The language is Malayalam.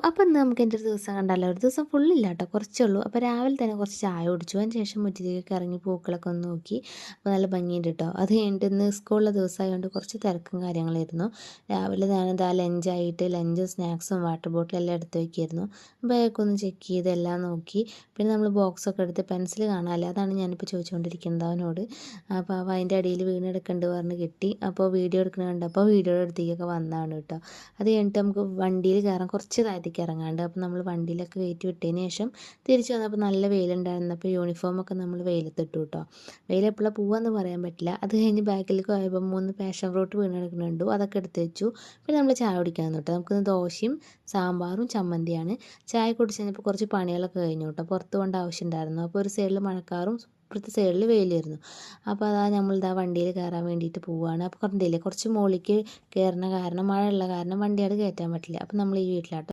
അപ്പം ഇന്ന് നമുക്ക് എൻ്റെ ഒരു ദിവസം കണ്ടാലോ. ഒരു ദിവസം ഫുള്ളില്ല കേട്ടോ, കുറച്ചേ ഉള്ളൂ. അപ്പോൾ രാവിലെ തന്നെ കുറച്ച് ചായ കുടിച്ചു. അതിന് ശേഷം മുറ്റത്തേക്ക് ഇറങ്ങി പൂക്കളൊക്കെ ഒന്ന് നോക്കി. അപ്പോൾ നല്ല ഭംഗിയുണ്ട് കേട്ടോ. അത് കഴിഞ്ഞിട്ട് ഇന്ന് സ്കൂളിലെ ദിവസമായതുകൊണ്ട് കുറച്ച് തിരക്കും കാര്യങ്ങളായിരുന്നു. രാവിലെ ഞാനിതാ ലഞ്ചായിട്ട് ലഞ്ചും സ്നാക്സും വാട്ടർ ബോട്ടിലും എല്ലാം എടുത്ത് വയ്ക്കായിരുന്നു. ബാഗൊക്കെ ഒന്ന് ചെക്ക് ചെയ്ത് എല്ലാം നോക്കി. പിന്നെ നമ്മൾ ബോക്സൊക്കെ എടുത്ത് പെൻസിൽ കാണാമല്ലോ, അതാണ് ഞാനിപ്പോൾ ചോദിച്ചുകൊണ്ടിരിക്കുന്നത് അവനോട്. അപ്പോൾ അതിൻ്റെ അടിയിൽ വീണെടുക്കേണ്ടി പറഞ്ഞ് കിട്ടി. അപ്പോൾ വീഡിയോ എടുക്കണ കണ്ടപ്പോൾ വീഡിയോയുടെ അടുത്തേക്കൊക്കെ വന്നതാണ് കേട്ടോ. അത് കഴിഞ്ഞിട്ട് നമുക്ക് വണ്ടിയിൽ കയറാൻ കുറച്ച് താഴത്തേക്ക് ഇറങ്ങാണ്ട്. അപ്പോൾ നമ്മൾ വണ്ടിയിലൊക്കെ കയറ്റി വിട്ടതിന് ശേഷം തിരിച്ച് വന്നപ്പോൾ നല്ല വെയിലുണ്ടായിരുന്നപ്പോൾ യൂണിഫോമൊക്കെ നമ്മൾ വെയിലത്തിട്ടു കേട്ടോ. വെയിൽ എപ്പോഴാണ് പോവാന്ന് പറയാൻ പറ്റില്ല. അത് കഴിഞ്ഞ് ബാക്കിലേക്ക് പോയപ്പോൾ 3 പാഷൻ ഫ്രൂട്ട് വീണ് കിടക്കുന്നുണ്ട്, അതൊക്കെ എടുത്ത് വെച്ചു. പിന്നെ നമ്മൾ ചായ കുടിക്കാൻ കേട്ടോ. നമുക്കിന്ന് ദോശയും സാമ്പാറും ചമ്മന്തിയാണ്. ചായ കുടിച്ച് കഴിഞ്ഞപ്പോൾ കുറച്ച് പണികളൊക്കെ കഴിഞ്ഞു കേട്ടോ. പുറത്ത് പോകേണ്ട ആവശ്യം ഉണ്ടായിരുന്നു. അപ്പോൾ ഒരു സൈഡിൽ മഴക്കാറും ഇപ്പുറത്തെ സൈഡിൽ വെയിലായിരുന്നു. അപ്പോൾ അതാ നമ്മളിതാ വണ്ടിയിൽ കയറാൻ വേണ്ടിയിട്ട് പോവുകയാണ്. അപ്പോൾ കണ്ടില്ലേ, കുറച്ച് മുകളിലേക്ക് കയറുന്ന കാരണം മഴയുള്ള കാരണം വണ്ടി അവിടെ കയറ്റാൻ പറ്റില്ല. അപ്പോൾ നമ്മൾ ഈ വീട്ടിലാട്ടോ